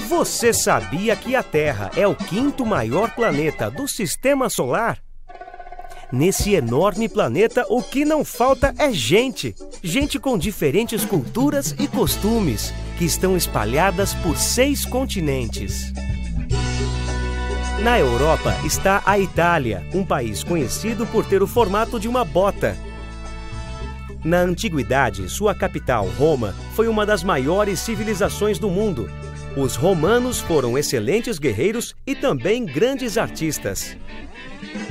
Você sabia que a Terra é o quinto maior planeta do Sistema Solar? Nesse enorme planeta, o que não falta é gente. Gente com diferentes culturas e costumes, que estão espalhadas por 6 continentes. Na Europa está a Itália, um país conhecido por ter o formato de uma bota. Na antiguidade, sua capital, Roma, foi uma das maiores civilizações do mundo. Os romanos foram excelentes guerreiros e também grandes artistas.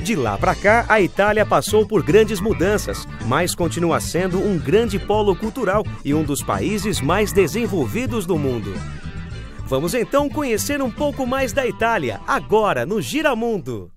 De lá para cá, a Itália passou por grandes mudanças, mas continua sendo um grande polo cultural e um dos países mais desenvolvidos do mundo. Vamos então conhecer um pouco mais da Itália, agora no Giramundo.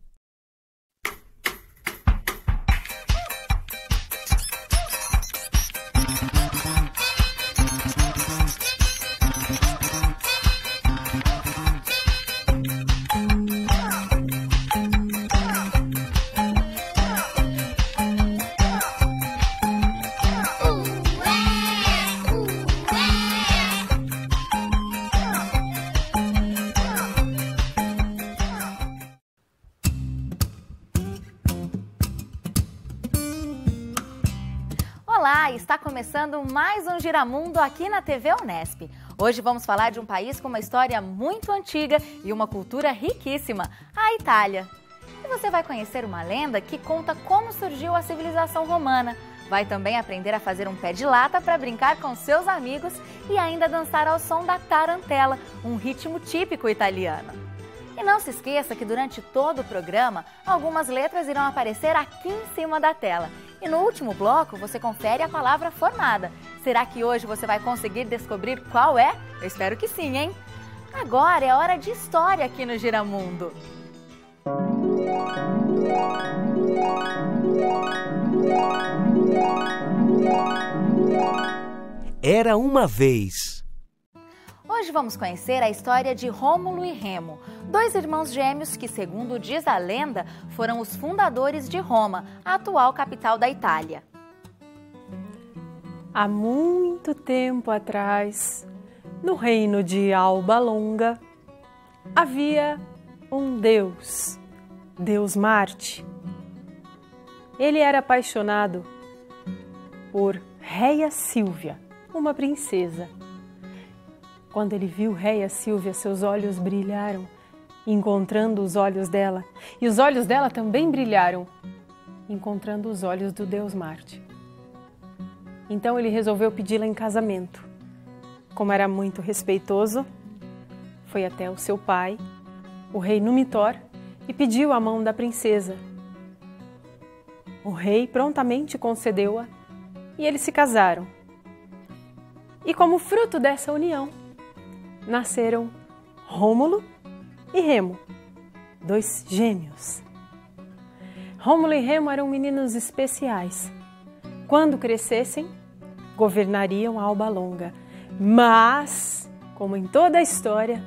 Olá, está começando mais um Giramundo aqui na TV Unesp. Hoje vamos falar de um país com uma história muito antiga e uma cultura riquíssima, a Itália. E você vai conhecer uma lenda que conta como surgiu a civilização romana. Vai também aprender a fazer um pé de lata para brincar com seus amigos e ainda dançar ao som da tarantela, um ritmo típico italiano. E não se esqueça que durante todo o programa, algumas letras irão aparecer aqui em cima da tela. E no último bloco, você confere a palavra formada. Será que hoje você vai conseguir descobrir qual é? Eu espero que sim, hein? Agora é hora de história aqui no Giramundo. Era uma vez. Hoje vamos conhecer a história de Rômulo e Remo, 2 irmãos gêmeos que, segundo diz a lenda, foram os fundadores de Roma, a atual capital da Itália. Há muito tempo atrás, no reino de Alba Longa, havia um Deus, Deus Marte. Ele era apaixonado por Réia Sílvia, uma princesa. Quando ele viu Réia Sílvia, seus olhos brilharam, encontrando os olhos dela. E os olhos dela também brilharam, encontrando os olhos do Deus Marte. Então ele resolveu pedi-la em casamento. Como era muito respeitoso, foi até o seu pai, o rei Numitor, e pediu a mão da princesa. O rei prontamente concedeu-a e eles se casaram. E como fruto dessa união, nasceram Rômulo e Remo, 2 gêmeos. Rômulo e Remo eram meninos especiais. Quando crescessem, governariam Alba Longa. Mas, como em toda a história,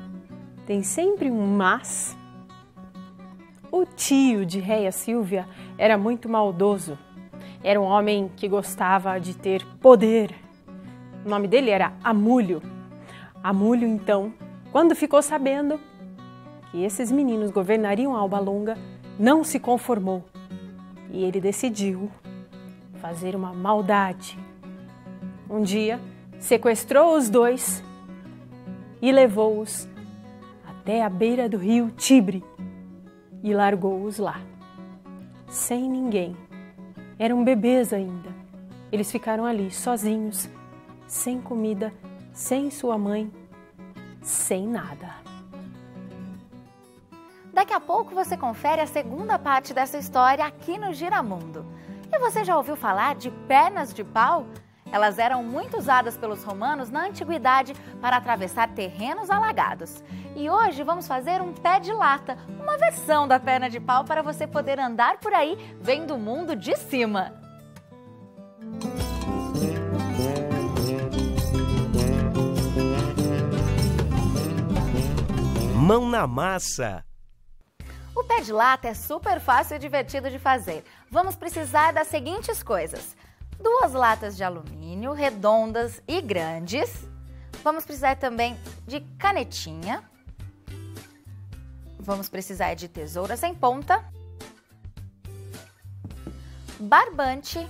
tem sempre um mas. O tio de Réia Sílvia era muito maldoso. Era um homem que gostava de ter poder. O nome dele era Amulho. Amulho, então, quando ficou sabendo que esses meninos governariam Alba Longa, não se conformou e ele decidiu fazer uma maldade. Um dia, sequestrou os 2 e levou-os até a beira do rio Tibre e largou-os lá, sem ninguém. Eram bebês ainda. Eles ficaram ali sozinhos, sem comida, sem sua mãe, sem nada. Daqui a pouco você confere a segunda parte dessa história aqui no Giramundo. E você já ouviu falar de pernas de pau? Elas eram muito usadas pelos romanos na antiguidade para atravessar terrenos alagados. E hoje vamos fazer um pé de lata, uma versão da perna de pau para você poder andar por aí vendo o mundo de cima. Mão na massa. O pé de lata é super fácil e divertido de fazer. Vamos precisar das seguintes coisas: 2 latas de alumínio redondas e grandes. Vamos precisar também de canetinha, Vamos precisar de tesoura sem ponta, barbante,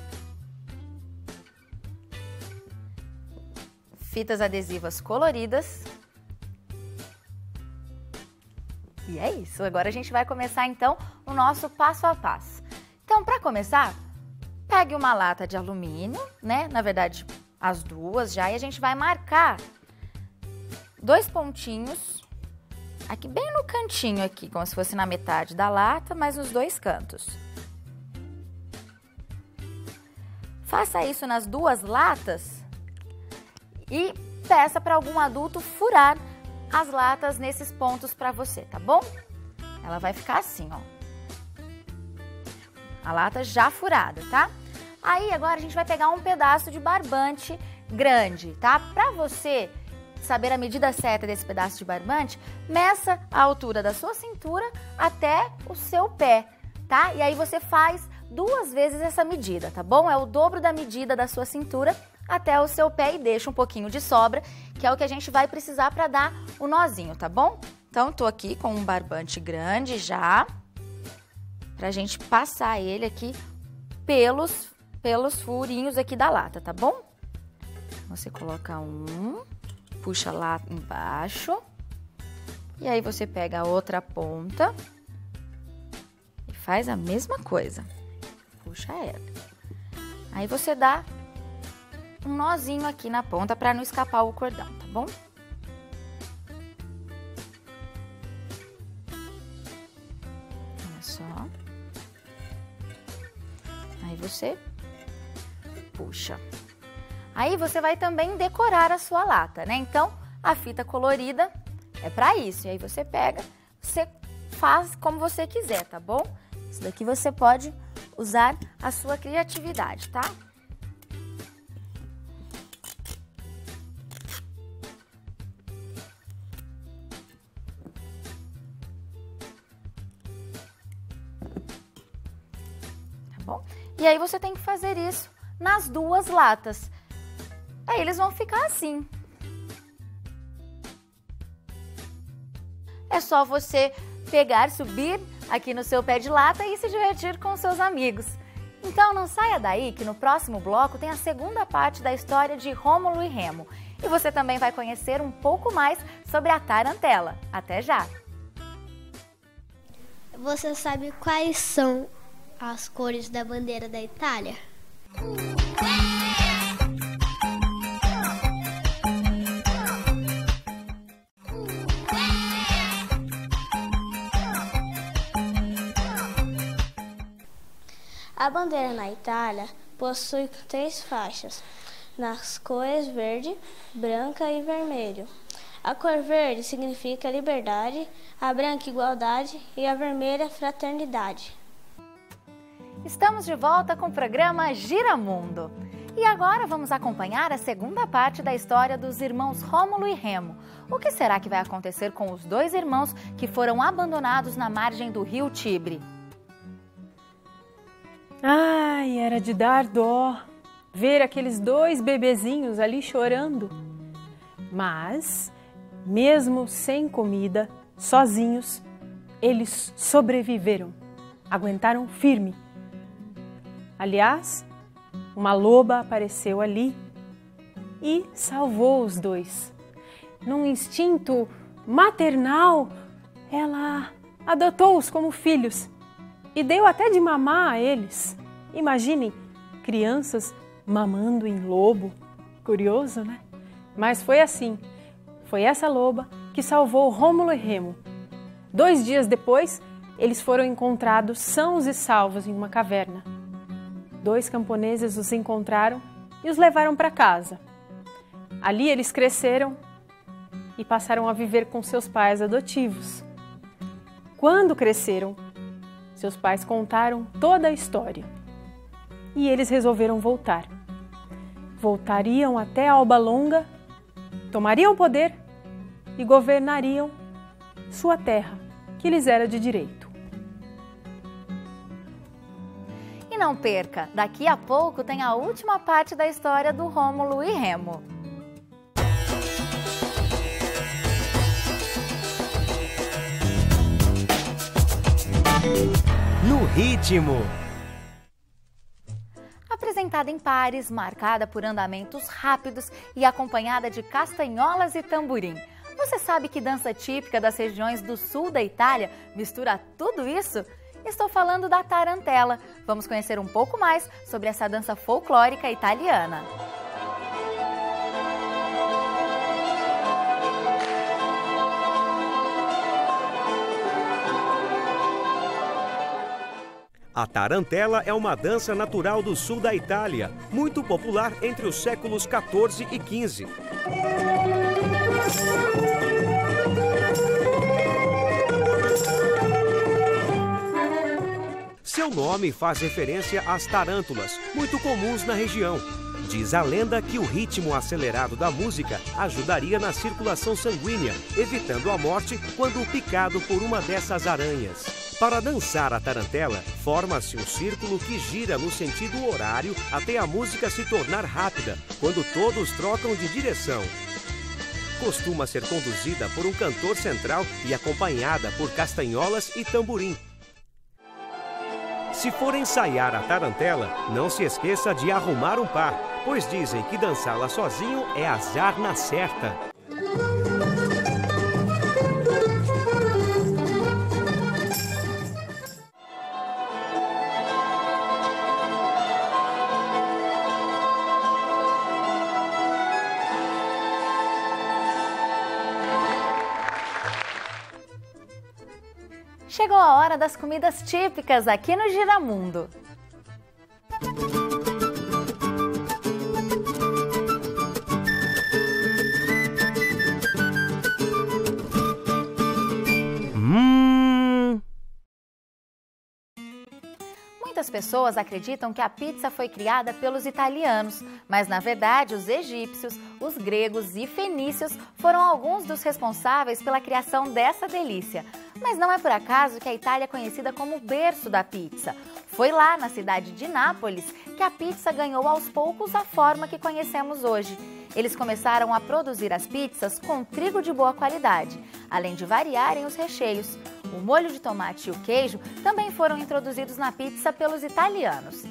fitas adesivas coloridas. E é isso, agora a gente vai começar então o nosso passo a passo. Então, para começar, pegue uma lata de alumínio, né? Na verdade, as duas já, e a gente vai marcar 2 pontinhos aqui bem no cantinho aqui, como se fosse na metade da lata, mas nos 2 cantos. Faça isso nas 2 latas e peça para algum adulto furar as latas nesses pontos para você, tá bom? Ela vai ficar assim, ó. A lata já furada, tá? Aí agora a gente vai pegar um pedaço de barbante grande, tá? Para você saber a medida certa desse pedaço de barbante, meça a altura da sua cintura até o seu pé, tá? E aí você faz 2 vezes essa medida, tá bom? É o dobro da medida da sua cintura até o seu pé e deixa um pouquinho de sobra, que é o que a gente vai precisar para dar o nozinho, tá bom? Então, tô aqui com um barbante grande já, pra gente passar ele aqui pelos furinhos aqui da lata, tá bom? Você coloca um, puxa lá embaixo, e aí você pega a outra ponta e faz a mesma coisa. Puxa ela. Aí você dá um nozinho aqui na ponta para não escapar o cordão, tá bom? Olha só. Aí você puxa. Aí você vai também decorar a sua lata, né? Então, a fita colorida é para isso. E aí você pega, você faz como você quiser, tá bom? Isso daqui você pode usar a sua criatividade, tá? Bom, e aí você tem que fazer isso nas 2 latas. Aí eles vão ficar assim. É só você pegar, subir aqui no seu pé de lata e se divertir com seus amigos. Então não saia daí que no próximo bloco tem a segunda parte da história de Rômulo e Remo. E você também vai conhecer um pouco mais sobre a tarantela. Até já! Você sabe quais são as cores da bandeira da Itália? A bandeira na Itália possui 3 faixas, nas cores verde, branca e vermelho. A cor verde significa liberdade, a branca igualdade e a vermelha fraternidade. Estamos de volta com o programa Giramundo. E agora vamos acompanhar a segunda parte da história dos irmãos Rômulo e Remo. O que será que vai acontecer com os 2 irmãos que foram abandonados na margem do rio Tibre? Ai, era de dar dó ver aqueles 2 bebezinhos ali chorando. Mas, mesmo sem comida, sozinhos, eles sobreviveram, aguentaram firme. Aliás, uma loba apareceu ali e salvou os 2. Num instinto maternal, ela adotou-os como filhos e deu até de mamar a eles. Imaginem, crianças mamando em lobo. Curioso, né? Mas foi assim. Foi essa loba que salvou Rômulo e Remo. 2 dias depois, eles foram encontrados sãos e salvos em uma caverna. 2 camponeses os encontraram e os levaram para casa. Ali eles cresceram e passaram a viver com seus pais adotivos. Quando cresceram, seus pais contaram toda a história e eles resolveram voltar. Voltariam até Alba Longa, tomariam poder e governariam sua terra, que lhes era de direito. E não perca, daqui a pouco tem a última parte da história do Rômulo e Remo. ritmo. Apresentada em pares, marcada por andamentos rápidos e acompanhada de castanholas e tamborim. Você sabe que dança típica das regiões do sul da Itália mistura tudo isso? Estou falando da tarantela. Vamos conhecer um pouco mais sobre essa dança folclórica italiana. A tarantela é uma dança natural do sul da Itália, muito popular entre os séculos 14 e 15. Seu nome faz referência às tarântulas, muito comuns na região. Diz a lenda que o ritmo acelerado da música ajudaria na circulação sanguínea, evitando a morte quando picado por uma dessas aranhas. Para dançar a tarantela, forma-se um círculo que gira no sentido horário até a música se tornar rápida, quando todos trocam de direção. Costuma ser conduzida por um cantor central e acompanhada por castanholas e tamborim. Se for ensaiar a tarantela, não se esqueça de arrumar um par, pois dizem que dançá-la sozinho é azar na certa. Chegou a hora das comidas típicas aqui no Giramundo. Muitas pessoas acreditam que a pizza foi criada pelos italianos, mas na verdade os egípcios, os gregos e fenícios foram alguns dos responsáveis pela criação dessa delícia. Mas não é por acaso que a Itália é conhecida como o berço da pizza. Foi lá, na cidade de Nápoles, que a pizza ganhou aos poucos a forma que conhecemos hoje. Eles começaram a produzir as pizzas com trigo de boa qualidade, além de variarem os recheios. O molho de tomate e o queijo também foram introduzidos na pizza pelos italianos.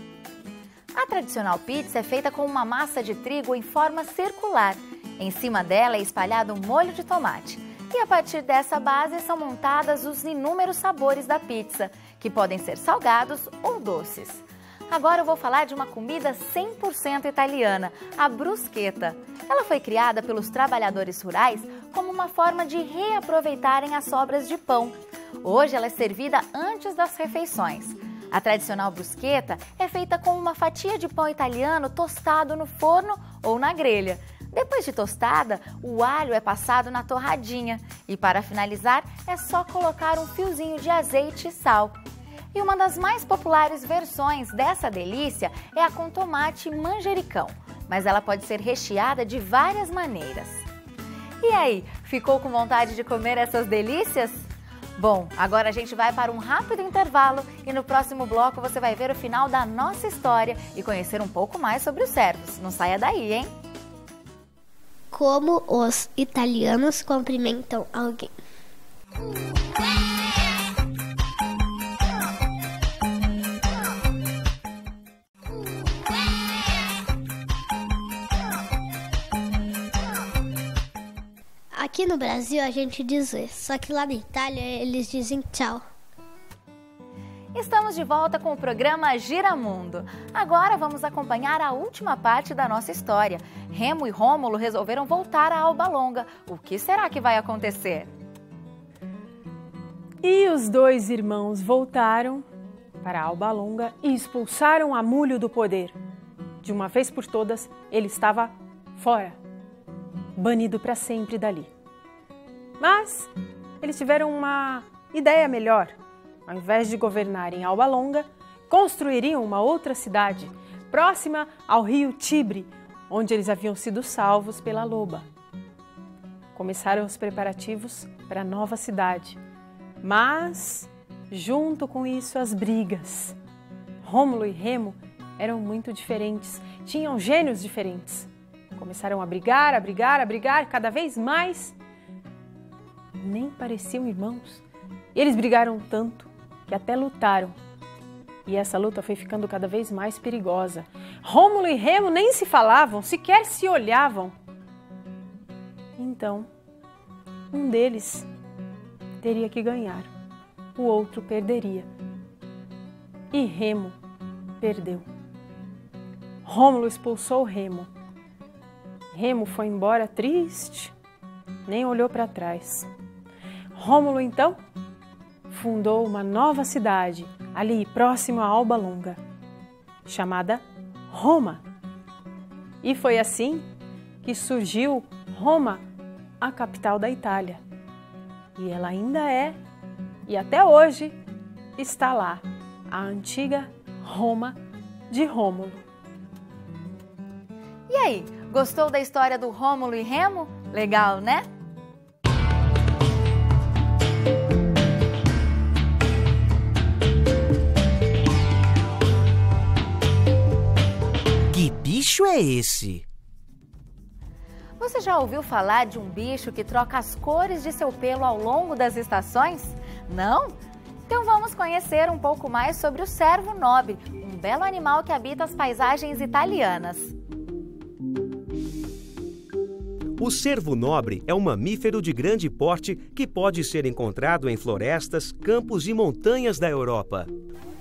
A tradicional pizza é feita com uma massa de trigo em forma circular. Em cima dela é espalhado um molho de tomate. E a partir dessa base são montadas os inúmeros sabores da pizza, que podem ser salgados ou doces. Agora eu vou falar de uma comida 100% italiana, a bruschetta. Ela foi criada pelos trabalhadores rurais como uma forma de reaproveitarem as sobras de pão. Hoje ela é servida antes das refeições. A tradicional bruschetta é feita com uma fatia de pão italiano tostado no forno ou na grelha. Depois de tostada, o alho é passado na torradinha e para finalizar é só colocar um fiozinho de azeite e sal. E uma das mais populares versões dessa delícia é a com tomate e manjericão, mas ela pode ser recheada de várias maneiras. E aí, ficou com vontade de comer essas delícias? Bom, agora a gente vai para um rápido intervalo e no próximo bloco você vai ver o final da nossa história e conhecer um pouco mais sobre os servos. Não saia daí, hein? Como os italianos cumprimentam alguém. Aqui no Brasil a gente diz só que lá na Itália eles dizem tchau. Estamos de volta com o programa Giramundo. Agora vamos acompanhar a última parte da nossa história. Remo e Rômulo resolveram voltar a Alba Longa. O que será que vai acontecer? E os dois irmãos voltaram para Alba Longa e expulsaram Amulho do poder. De uma vez por todas, ele estava fora, banido para sempre dali. Mas eles tiveram uma ideia melhor. Ao invés de governarem Alba Longa, construiriam uma outra cidade, próxima ao rio Tibre, onde eles haviam sido salvos pela loba. Começaram os preparativos para a nova cidade, mas, junto com isso, as brigas. Rômulo e Remo eram muito diferentes, tinham gênios diferentes. Começaram a brigar, cada vez mais. Nem pareciam irmãos. E eles brigaram tanto que até lutaram. E essa luta foi ficando cada vez mais perigosa. Rômulo e Remo nem se falavam, sequer se olhavam. Então, um deles teria que ganhar, o outro perderia. E Remo perdeu. Rômulo expulsou Remo. Remo foi embora triste, nem olhou para trás. Rômulo, então, fundou uma nova cidade, ali próximo a Alba Longa, chamada Roma. E foi assim que surgiu Roma, a capital da Itália. E ela ainda é, e até hoje, está lá, a antiga Roma de Rômulo. E aí, gostou da história do Rômulo e Remo? Legal, né? Que bicho é esse? Você já ouviu falar de um bicho que troca as cores de seu pelo ao longo das estações? Não? Então vamos conhecer um pouco mais sobre o cervo nobre, um belo animal que habita as paisagens italianas. O cervo nobre é um mamífero de grande porte que pode ser encontrado em florestas, campos e montanhas da Europa.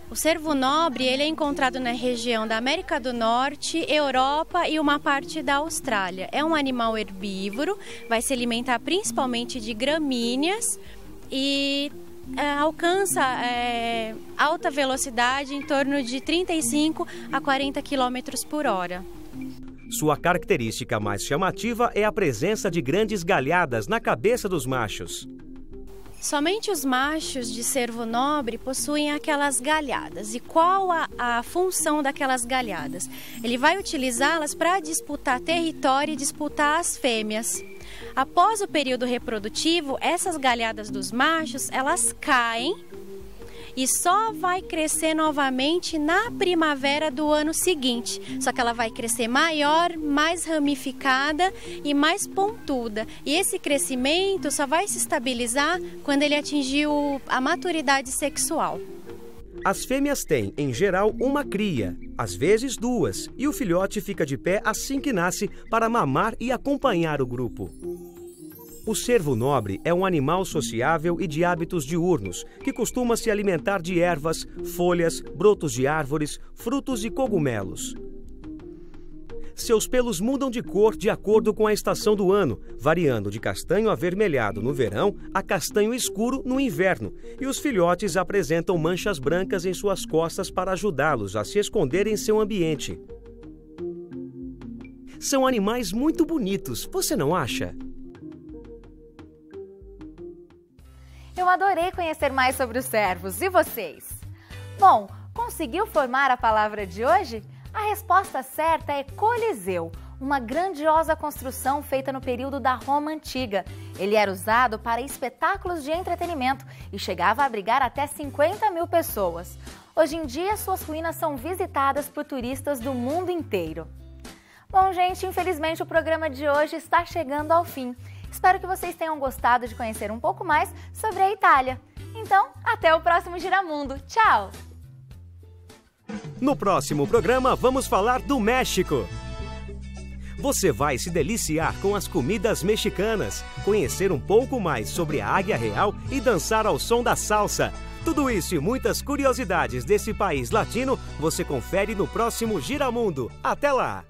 O cervo nobre ele é encontrado na região da América do Norte, Europa e uma parte da Austrália. É um animal herbívoro, vai se alimentar principalmente de gramíneas e alcança alta velocidade em torno de 35 a 40 km por hora. Sua característica mais chamativa é a presença de grandes galhadas na cabeça dos machos. Somente os machos de cervo nobre possuem aquelas galhadas. E qual a função daquelas galhadas? Ele vai utilizá-las para disputar território e disputar as fêmeas. Após o período reprodutivo, essas galhadas dos machos, elas caem e só vai crescer novamente na primavera do ano seguinte. Só que ela vai crescer maior, mais ramificada e mais pontuda. E esse crescimento só vai se estabilizar quando ele atingir a maturidade sexual. As fêmeas têm, em geral, uma cria, às vezes duas, e o filhote fica de pé assim que nasce para mamar e acompanhar o grupo. O cervo nobre é um animal sociável e de hábitos diurnos, que costuma se alimentar de ervas, folhas, brotos de árvores, frutos e cogumelos. Seus pelos mudam de cor de acordo com a estação do ano, variando de castanho avermelhado no verão a castanho escuro no inverno, e os filhotes apresentam manchas brancas em suas costas para ajudá-los a se esconder em seu ambiente. São animais muito bonitos, você não acha? Eu adorei conhecer mais sobre os cervos, e vocês? Bom, conseguiu formar a palavra de hoje? A resposta certa é Coliseu, uma grandiosa construção feita no período da Roma Antiga. Ele era usado para espetáculos de entretenimento e chegava a abrigar até 50 mil pessoas. Hoje em dia, suas ruínas são visitadas por turistas do mundo inteiro. Bom, gente, infelizmente o programa de hoje está chegando ao fim. Espero que vocês tenham gostado de conhecer um pouco mais sobre a Itália. Então, até o próximo Giramundo. Tchau! No próximo programa, vamos falar do México. Você vai se deliciar com as comidas mexicanas, conhecer um pouco mais sobre a águia real e dançar ao som da salsa. Tudo isso e muitas curiosidades desse país latino você confere no próximo Giramundo. Até lá!